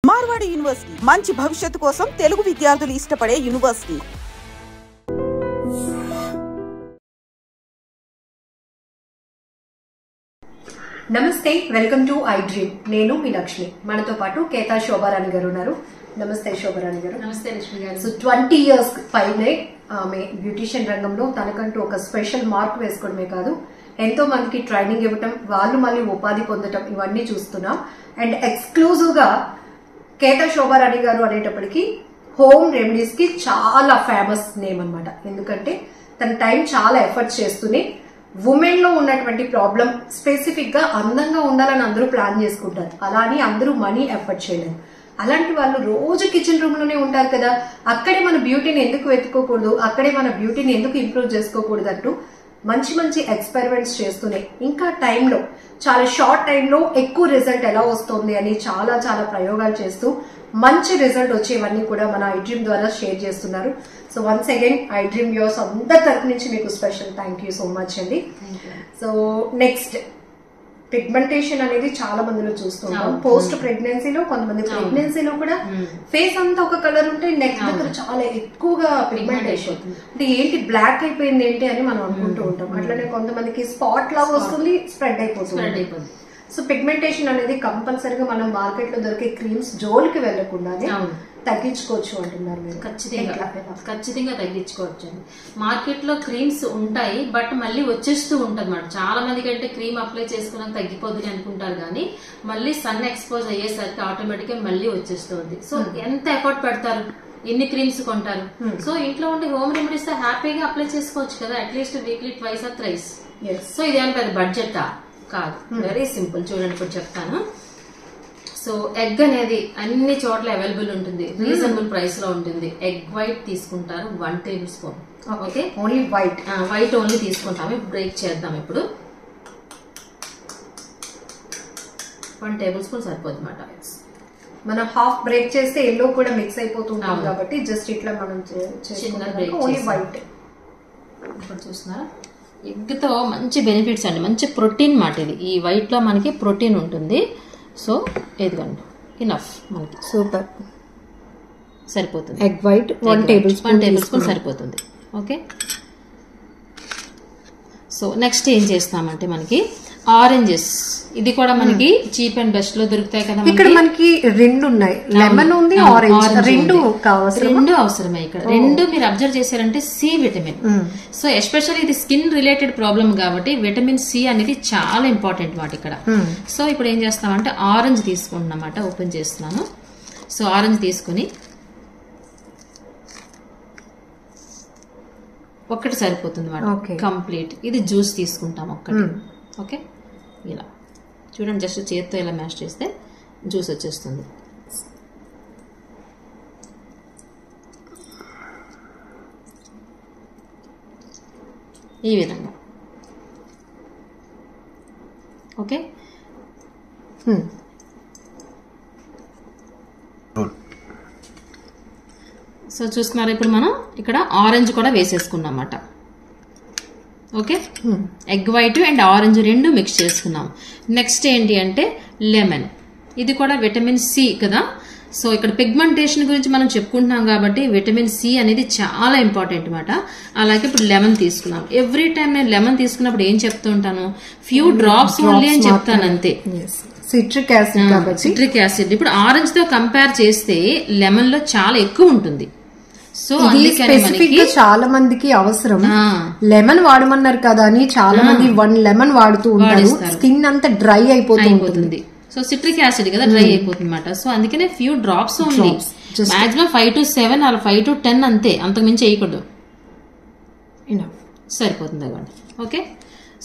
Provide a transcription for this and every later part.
Marwadi university మంచి భవిష్యత్తు కోసం తెలుగు విద్యార్థులు ఇష్టపడే యూనివర్సిటీ. నమస్తే, వెల్కమ్ టు ఐ డ్రీమ్. నేను మీ లక్ష్మి. మనతో పాటు కేతా శోభారాణి గారు ఉన్నారు. నమస్తే శోభారాణి గారు. నమస్తే లక్ష్మి గారు. సో 20 years పైనే ఆమె బ్యూటిషియన్ రంగంలో తనకంటూ ఒక స్పెషల్ మార్క్ వేసుకోవడమే కాదు, ఎంతో మందికి ట్రైనింగ్ ఇవ్వటం, వాళ్ళు మళ్ళీ ఉపాధి పొందటం, ఇవన్నీ చూస్తున్నాం. అండ్ ఎక్స్క్లూజివ్ గా కేతా శోభారాణి గారు అనేటప్పటికీ హోమ్ రెమెడీస్ కి చాలా ఫేమస్ నేమ్ అన్నమాట. ఎందుకంటే తన టైం చాలా ఎఫర్ట్స్ చేస్తూనే ఉమెన్ లో ఉన్నటువంటి ప్రాబ్లం స్పెసిఫిక్ గా అందంగా ఉండాలని అందరూ ప్లాన్ చేసుకుంటారు. అలా అని అందరూ మనీ ఎఫర్ట్ చేయలేరు. అలాంటి వాళ్ళు రోజు కిచెన్ రూమ్ లోనే ఉంటారు కదా, అక్కడే మన బ్యూటీని ఎందుకు వెతుక్కోకూడదు, అక్కడే మన బ్యూటీని ఎందుకు ఇంప్రూవ్ చేసుకోకూడదు అంటూ మంచి మంచి ఎక్స్పెరిమెంట్స్ చేస్తూనే ఇంకా టైంలో చాలా షార్ట్ టైంలో ఎక్కువ రిజల్ట్ ఎలా వస్తుంది అని చాలా చాలా ప్రయోగాలు చేస్తూ మంచి రిజల్ట్ వచ్చేవన్నీ కూడా మన ఐ డ్రీమ్ ద్వారా షేర్ చేస్తున్నారు. So once again I dream viewers అందరి తరపు నుంచి మీకు special thank you so much అండి. సో నెక్స్ట్, పిగ్మెంటేషన్ అనేది చాలా మందిలో చూస్తుంటాం. పోస్ట్ ప్రెగ్నెన్సీలో, కొంతమంది ప్రెగ్నెన్సీలో కూడా ఫేస్ అంతా ఒక కలర్ ఉంటే నెక్ దగ్గర చాలా ఎక్కువగా పిగ్మెంటేషన్, అంటే ఏంటి బ్లాక్ అయిపోయింది ఏంటి అని మనం అనుకుంటూ ఉంటాం. అట్లనే కొంతమందికి స్పాట్ లాగా వస్తుంది, స్ప్రెడ్ అయిపోతుంది. సో పిగ్మెంటేషన్ అనేది కంపల్సరీగా మనం మార్కెట్ లో దొరికే క్రీమ్స్ జోలికి వెళ్లకుండానే తగ్గించుకోవచ్చు అంటున్నారు మీరు. ఖచ్చితంగా తగ్గించుకోవచ్చు అండి. మార్కెట్ లో క్రీమ్స్ ఉంటాయి, బట్ మళ్ళీ వచ్చేస్తూ ఉంటుంది అన్నమాట. చాలా మందికి అంటే క్రీమ్ అప్లై చేసుకున్నాక తగ్గిపోతుంది అనుకుంటారు, కానీ మళ్ళీ సన్ ఎక్స్పోజ్ అయ్యేసరికి ఆటోమేటిక్ గా మళ్ళీ వచ్చేస్తుంది. సో ఎంత ఎఫర్ట్ పెడతారు, ఎన్ని క్రీమ్స్ కొంటారు. సో ఇంట్లో ఉండే హోమ్ రెమెడీస్ తో హ్యాపీగా అప్లై చేసుకోవచ్చు కదా, at least weekly twice or thrice. So ఇదేమన్నా పెద్ద బడ్జెటా కాదు, వెరీ సింపుల్. చూడండి ఇప్పుడు చెప్తాను. సో ఎగ్ అనేది అన్ని చోట్ల అవైలబుల్ ఉంటుంది, రీజనబుల్ ప్రైస్ లో ఉంటుంది. ఎగ్ వైట్ తీసుకుంటారు 1 tablespoon. Okay, only white. White only తీసుకుంటాము. బ్రేక్ చేద్దాం. ఇప్పుడు 1 tablespoon సరిపోతుంది అన్నమాట. మనం హాఫ్ బ్రేక్ చేస్తే ఎల్లో కూడా మిక్స్ అయిపోతుంటాం కాబట్టి జస్ట్ ఇట్లా మనం చిన్న బ్రేక్ ఓన్లీ వైట్. ఇప్పుడు చూస్తున్నారా, ఎగ్ తో మంచి బెనిఫిట్స్ అండి, మంచి ప్రోటీన్ మాట ఇది. ఈ వైట్ లో మనకి ప్రోటీన్ ఉంటుంది. సో ఇదిగోండి, ఇనఫ్ మనకి, సూపర్, సరిపోతుంది. ఎగ్ వైట్ 1 tablespoon సరిపోతుంది. ఓకే, సో నెక్స్ట్ ఏం చేస్తామంటే మనకి ఆరెంజెస్, ఇది కూడా మనకి చీప్ అండ్ బెస్ట్ లో దొరుకుతాయి కదా. ఇక్కడ మనకి రెండు ఉన్నాయి, లెమన్ ఉంది, ఆరెంజ్, రెండు అవసరమే. ఇక్కడ రెండు మీరు అబ్జర్వ్ చేశారంటే సి విటమిన్. సో ఎస్పెషల్లీ ఇది స్కిన్ రిలేటెడ్ ప్రాబ్లం కాబట్టి విటమిన్ సి అనేది చాలా ఇంపార్టెంట్ మాట ఇక్కడ. సో ఇప్పుడు ఏం చేస్తామంటే ఆరెంజ్ తీసుకుంటున్నమాట, ఓపెన్ చేస్తున్నాను. సో ఆరెంజ్ తీసుకుని ఒక్కటి సరిపోతుంది మాట, కంప్లీట్. ఇది జ్యూస్ తీసుకుంటాం ఒక్కటి. ఓకే, ఇలా చూడండి, జస్ట్ చేత్తో ఇలా మ్యాష్ చేస్తే జ్యూస్ వచ్చేస్తుంది. ఈ విధంగా. ఓకే, సో చూస్తున్నారు, ఇప్పుడు మనం ఇక్కడ ఆరెంజ్ కూడా వేసేసుకున్నమాట. Okay, egg white and orange రెండు మిక్స్ చేసుకున్నాం. నెక్స్ట్ ఏంటి అంటే లెమన్, ఇది కూడా విటమిన్ సి కదా. సో ఇక్కడ పిగ్మెంటేషన్ గురించి మనం చెప్పుకుంటున్నాం కాబట్టి విటమిన్ సి అనేది చాలా ఇంపార్టెంట్ అనమాట. అలాగే ఇప్పుడు లెమన్ తీసుకున్నాం. ఎవ్రీ టైం నేను లెమన్ తీసుకున్నప్పుడు ఏం చెప్తూ ఉంటాను, ఫ్యూ డ్రాప్స్ ఓన్లీ అని చెప్తాను అంతే. సిట్రిక్ యాసిడ్ కాబట్టి, సిట్రిక్ యాసిడ్ ఇప్పుడు ఆరెంజ్ తో కంపేర్ చేస్తే లెమన్ లో చాలా ఎక్కువ ఉంటుంది. సో స్పెసిఫిక్ గా చాలా మందికి అవసరం. లెమన్ వాడమన్నారు కదా అని చాలా మంది 1 lemon వాడుతూ ఉంటారు, స్కిన్ అంతా డ్రై అయిపోతుంది. సో సిట్రిక్ యాసిడ్ కదా, డ్రై అయిపోతుంది అనమాట. సో అందుకనే few drops only, maximum 5 to 7 అలా 5 to 10 అంతే, అంతకు మించి వేయకూడదు. సరిపోతుంది అవ్వండి. ఓకే,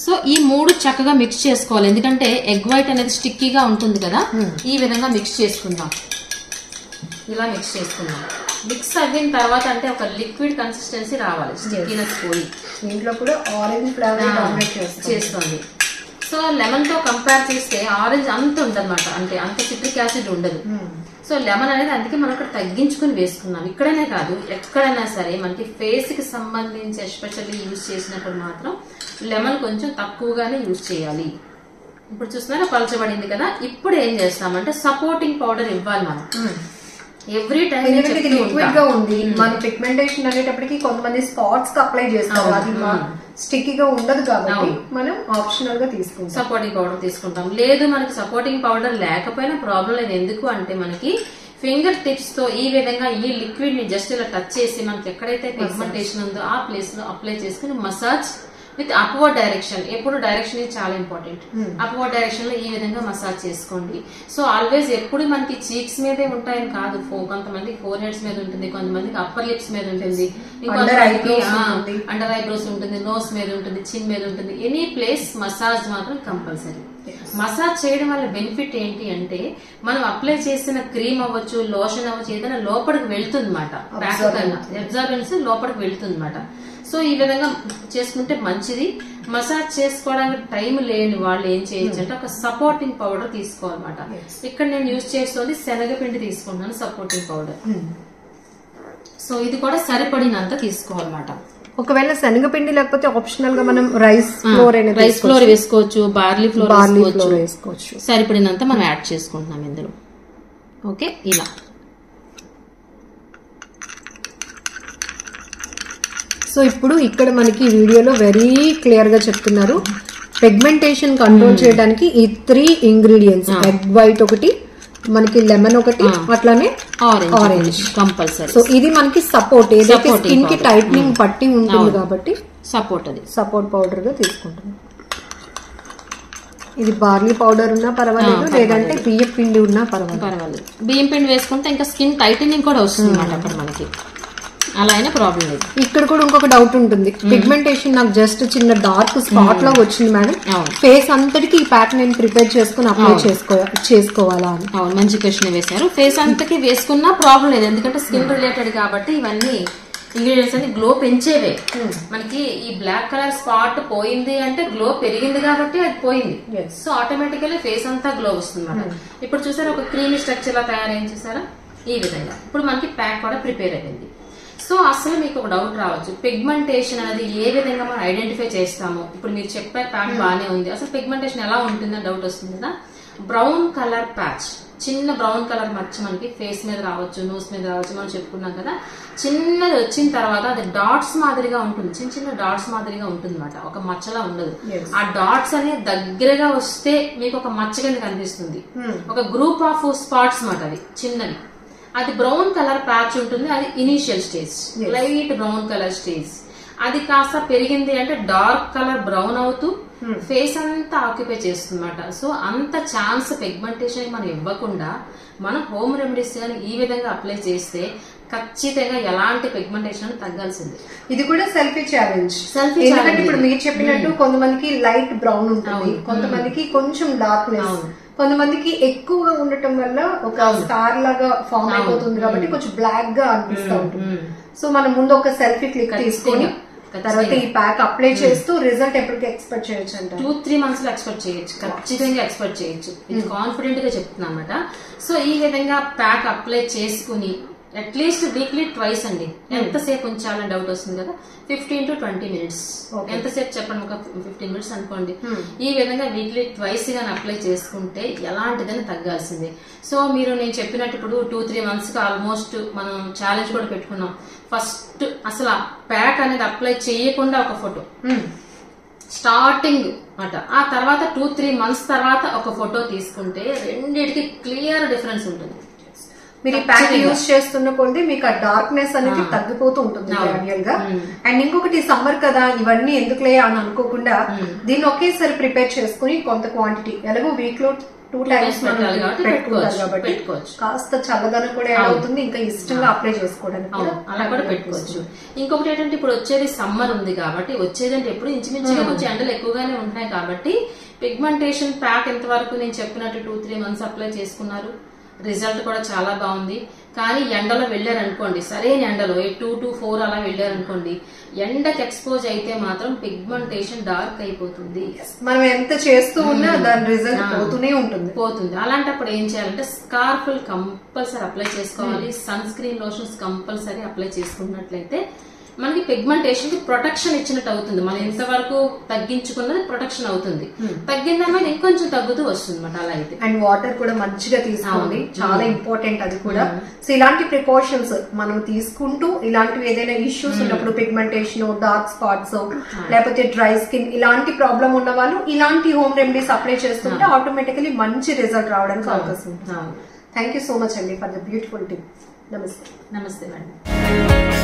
సో ఈ 3 చక్కగా మిక్స్ చేసుకోవాలి, ఎందుకంటే ఎగ్ వైట్ అనేది స్టిక్కీగా ఉంటుంది కదా. ఈ విధంగా మిక్స్ చేసుకుందాం, ఇలా మిక్స్ చేసుకుందాం. మిక్స్ అయిన తర్వాత అంటే ఒక లిక్విడ్ కన్సిస్టెన్సీ రావాలి, స్టిక్కీనెస్ పోయి. దీంట్లో కూడా ఆరెంజ్ ఫ్లేవర్ డామినేట్ చేస్తుంది. సో లెమన్ తో కంపేర్ చేస్తే ఆరెంజ్ అంత ఉండదన్నమాట, అంటే అంత సిట్రిక్ యాసిడ్ ఉండదు. సో లెమన్ అనేది అందుకే మనం ఇక్కడ తగ్గించుకుని వేసుకున్నాం. ఇక్కడనే కాదు, ఎక్కడైనా సరే మనకి ఫేస్ కి సంబంధించి ఎస్పెషల్లీ యూజ్ చేసినప్పుడు మాత్రం లెమన్ కొంచెం తక్కువగానే యూజ్ చేయాలి. ఇప్పుడు చూస్తున్నారా పలచబడింది కదా. ఇప్పుడు ఏం చేస్తామంటే సపోర్టింగ్ పౌడర్ ఇవ్వాలి మనం ఎవ్రీ టైం. ఎందుకంటే ఇది లిక్విడ్ గా ఉంది, మన పిగ్మెంటేషన్ అనేటప్పటికి కొంతమంది స్పాట్స్ కి అప్లై చేస్తారు, అది స్టిక్కీగా ఉండదు కాబట్టి మనం ఆప్షనల్ గా తీసుకుంటాం, సపోర్టింగ్ పౌడర్ తీసుకుంటాం. లేదు మనకి సపోర్టింగ్ పౌడర్ లేకపోయినా ప్రాబ్లం లేదు. ఎందుకు అంటే మనకి ఫింగర్ టిప్స్ తో ఈ విధంగా ఈ లిక్విడ్ ని జస్ట్ ఇలా టచ్ చేసి మనకి ఎక్కడైతే పిగ్మెంటేషన్ ఉందో ఆ ప్లేస్ లో అప్లై చేసుకుని మసాజ్ విత్ అప్వర్డ్ డైరెక్షన్. ఎప్పుడు డైరెక్షన్ ఇది చాలా ఇంపార్టెంట్. అప్వర్డ్ డైరెక్షన్ లో ఈ విధంగా మసాజ్ చేసుకోండి. సో ఆల్వేస్ ఎప్పుడు మనకి చీక్స్ మీదే ఉంటాయని కాదు, కొంతమంది ఫోర్ హెడ్స్ మీద ఉంటుంది, కొంతమందికి అప్పర్ లిప్స్ మీద ఉంటుంది, ఇంకొంతమందికి అండర్ ఐబ్రోస్ ఉంటుంది, నోస్ మీద ఉంటుంది, చిన్ మీద ఉంటుంది. ఎనీ ప్లేస్ మసాజ్ మాత్రం కంపల్సరీ. మసాజ్ చేయడం వల్ల బెనిఫిట్ ఏంటి అంటే మనం అప్లై చేసిన క్రీమ్ అవ్వచ్చు, లోషన్ అవ్వచ్చు, ఏదైనా లోపలికి వెళ్తుంది అనమాట. అబ్జార్బెన్స్ లోపలికి వెళ్తుంది అనమాట. సో ఈ విధంగా చేసుకుంటే మంచిది. మసాజ్ చేసుకోవడానికి టైం లేని వాళ్ళు ఏం చేయొచ్చు అంటే ఒక సపోర్టింగ్ పౌడర్ తీసుకోవాలన్నమాట. ఇక్కడ నేను యూజ్ చేస్తుంది శనగపిండి తీసుకుంటున్నాను సపోర్టింగ్ పౌడర్. సో ఇది కూడా సరిపడినంత తీసుకోవాలన్నమాట. ఒకవేళ శనగపిండి లేకపోతే ఆప్షనల్ గా మనం రైస్ ఫ్లోర్ వేసుకోవచ్చు, బార్లీ ఫ్లోర్ వేసుకోవచ్చు. సరిపడినంత మనం యాడ్ చేసుకుంటున్నాం ఇందులో. ఓకే, ఇలా సో ఇప్పుడు ఇక్కడ మనకి వీడియోలో వెరీ క్లియర్ గా చెప్తున్నారు పిగ్మెంటేషన్ కంట్రోల్ చేయడానికి ఈ 3 ఇంగ్రీడియంట్స్, ఎగ్ వైట్ ఒకటి, మనకి లెమన్ ఒకటి, అట్లానే ఆరెంజ్ కంపల్సరీ. సో ఇది మనకి సపోర్ట్, ఏదైతే స్కిన్ కి టైట్నింగ్ పట్టి ఉంటుంది కాబట్టి సపోర్ట్ పౌడర్ గా తీసుకుంటున్నాం. ఇది బార్లీ పౌడర్ ఉన్నా పర్వాలేదు, లేదంటే బియ్యం పిండి ఉన్నా పర్వాలేదు. బియ్యం పిండి వేసుకుంటే ఇంకా స్కిన్ టైటనింగ్ కూడా వస్తుంది అన్నమాట మనకి. అలా అయినా ప్రాబ్లం లేదు. ఇక్కడ కూడా ఇంకొక డౌట్ ఉంటుంది, పిగ్మెంటేషన్ నాకు జస్ట్ చిన్న డార్క్ స్పాట్ లాగా వచ్చింది మేడం, ఫేస్ అంతటికి ఈ ప్యాక్ నేను ప్రిపేర్ చేసుకుని అప్లై చేసుకోవాలా అని. అవును, మంచి క్వశ్చన్ వేశారు. ఫేస్ అంతకి వేసుకున్నా ప్రాబ్లం లేదు, ఎందుకంటే స్కిన్ రిలేటెడ్ కాబట్టి ఇవన్నీ ఇంగ్రీడియంట్స్ అన్ని గ్లో పెంచేవే. మనకి ఈ బ్లాక్ కలర్ స్పాట్ పోయింది అంటే గ్లో పెరిగింది కాబట్టి అది పోయింది. సో ఆటోమేటికల్లీ ఫేస్ అంతా గ్లో వస్తుంది అన్నమాట. ఇప్పుడు చూసారా ఒక క్రీమీ స్ట్రక్చర్ లా తయారైంది చూసారా ఈ విధంగా. ఇప్పుడు మనకి ప్యాక్ కూడా ప్రిపేర్ అయిపోయింది. సో అసలు మీకు ఒక డౌట్ రావచ్చు, పిగ్మెంటేషన్ అనేది ఏ విధంగా మనం ఐడెంటిఫై చేస్తాము. ఇప్పుడు మీరు చెప్పే ప్యాక్ బాగానే ఉంది, అసలు పిగ్మెంటేషన్ ఎలా ఉంటుందని డౌట్ వస్తుంది కదా. బ్రౌన్ కలర్ ప్యాచ్, చిన్న బ్రౌన్ కలర్ మచ్చ మనకి ఫేస్ మీద రావచ్చు, నోస్ మీద రావచ్చు, మనం చెప్పుకున్నాం కదా. చిన్నది వచ్చిన తర్వాత అది డాట్స్ మాదిరిగా ఉంటుంది, చిన్న చిన్న డాట్స్ మాదిరిగా ఉంటుంది అనమాట, ఒక మచ్చలా ఉండదు. ఆ డాట్స్ అనేది దగ్గరగా వస్తే మీకు ఒక మచ్చ కింద కనిపిస్తుంది, ఒక గ్రూప్ ఆఫ్ స్పాట్స్ మాట. అది చిన్నది, అది బ్రౌన్ కలర్ ప్యాచ్ ఉంటుంది, అది initial stage, light brown colour stage. అది కాస్త పెరిగింది అంటే డార్క్ కలర్ బ్రౌన్ అవుతూ ఫేస్ అంతా ఆక్యుపై చేస్తుందన్నమాట. సో అంత ఛాన్స్ పిగ్మెంటేషన్ మనం ఇవ్వకుండా మనం హోమ్ రెమెడీస్ గానీ ఈ విధంగా అప్లై చేస్తే ఖచ్చితంగా ఎలాంటి పిగ్మెంటేషన్ తగ్గాల్సింది. ఇది కూడా సెల్ఫీ ఛాలెంజ్. ఎందుకంటే ఇప్పుడు మీరు చెప్పినట్టు కొంతమందికి లైట్ బ్రౌన్ ఉంటుంది, కొంతమందికి కొంచెం డార్క్నెస్, కొంతమందికి ఎక్కువగా ఉండటం వల్ల ఒక స్టార్ లాగా ఫామ్ అయిపోతుంది కాబట్టి కొంచెం బ్లాక్ గా అనిపిస్తూ ఉంటుంది. సో మనం ముందు ఒక సెల్ఫీ క్లిక్ తీసుకొని తర్వాత ఈ ప్యాక్ అప్లై చేస్తూ రిజల్ట్ ఎప్పటికి ఎక్స్పెక్ట్ చేయొచ్చు అంటే 2-3 months లో ఎక్స్పెక్ట్ చేయొచ్చు, ఖచ్చితంగా ఎక్స్పెక్ట్ చేయొచ్చు. ఇది కాన్ఫిడెంట్ గా చెప్తున్నా అన్నమాట. సో ఈ విధంగా ప్యాక్ అప్లై చేసుకుని అట్లీస్ట్ వీక్లీ ట్వైస్ అండి. ఎంతసేపు ఉంచాలని డౌట్ వస్తుంది కదా, 15 to 20 minutes. ఎంతసేపు చెప్పండి, ఒక 15 minutes అనుకోండి. ఈ విధంగా వీక్లీ ట్వైస్ గాని అప్లై చేసుకుంటే ఎలాంటిదని తగ్గాల్సిందే. సో మీరు నేను చెప్పినట్టు ఇప్పుడు 2-3 months కి ఆల్మోస్ట్ మనం ఛాలెంజ్ కూడా పెట్టుకున్నాం. ఫస్ట్ అసలు ప్యాక్ అనేది అప్లై చేయకుండా ఒక ఫోటో స్టార్టింగ్ అట, ఆ తర్వాత 2-3 months తర్వాత ఒక ఫోటో తీసుకుంటే రెండింటికి క్లియర్ డిఫరెన్స్ ఉంటుంది. మీరు ఈ ప్యాక్ యూజ్ చేస్తున్న కొద్ది మీకు ఆ డార్క్నెస్ అనేది తగ్గిపోతూ ఉంటుంది గ్రాడ్యువల్ గా. అండ్ ఇంకొకటి సమ్మర్ కదా ఇవన్నీ ఎందుకులే అని అనుకోకుండా దీన్ని ఒకేసారి ప్రిపేర్ చేసుకుని కొంత క్వాంటిటీ ఎలాగో వీక్ లో 2 times పెట్టుకుంటారు కాబట్టి కాస్త చల్లదనం కూడా యాడ్ అవుతుంది, ఇంకా ఇష్టంగా అప్లై చేసుకోవడానికి అలా కూడా పెట్టుకోవచ్చు. ఇంకొకటి ఏంటంటే ఇప్పుడు వచ్చేది సమ్మర్ ఉంది కాబట్టి, వచ్చేదంటే ఎప్పుడు ఇంచుమించుగా కొంచెం ఎండలు ఎక్కువగానే ఉంటాయి కాబట్టి పిగ్మెంటేషన్ ప్యాక్ ఎంతవరకు నేను చెప్పినట్టు 2-3 months అప్లై చేసుకున్నారు, రిజల్ట్ కూడా చాలా బాగుంది. కానీ ఎండలో వెళ్ళారనుకోండి, సరైన ఎండలో 2 to 4 అలా వెళ్ళారనుకోండి, ఎండకి ఎక్స్పోజ్ అయితే మాత్రం పిగ్మెంటేషన్ డార్క్ అయిపోతుంది. మనం ఎంత చేస్తూ ఉన్నా దాని రిజల్ట్ పోతూనే పోతుంది. అలాంటప్పుడు ఏం చేయాలంటే స్కార్ఫ్ కంపల్సరీ అప్లై చేసుకోవాలి, sunscreen lotions compulsory apply చేసుకున్నట్లయితే మనకి పిగ్మెంటేషన్ కి ప్రొటెక్షన్ ఇచ్చినట్టు అవుతుంది. మనం ఎంతవరకు తగ్గించుకున్నది ప్రొటెక్షన్ అవుతుంది, తగ్గిందన్నది ఇంకొంచెం తగ్గుతూ వస్తుంది అనమాట. అలా అయితే అండ్ వాటర్ కూడా మంచిగా తీసుకోండి, చాలా ఇంపార్టెంట్ అది కూడా. సో ఇలాంటి ప్రికాషన్స్ మనం తీసుకుంటూ ఇలాంటివి ఏదైనా ఇష్యూస్ ఉన్నప్పుడు పిగ్మెంటేషన్, డార్క్ స్పాట్స్, లేకపోతే డ్రై స్కిన్ ఇలాంటి ప్రాబ్లం ఉన్న వాళ్ళు ఇలాంటి హోమ్ రెమెడీస్ అప్లై చేస్తుంటే ఆటోమేటికలీ మంచి రిజల్ట్ రావడానికి అవకాశం ఉంటుంది. థ్యాంక్ యూ సో మచ్ అండి ఫర్ ద బ్యూటిఫుల్ టిప్. నమస్తే. నమస్తే మేడం.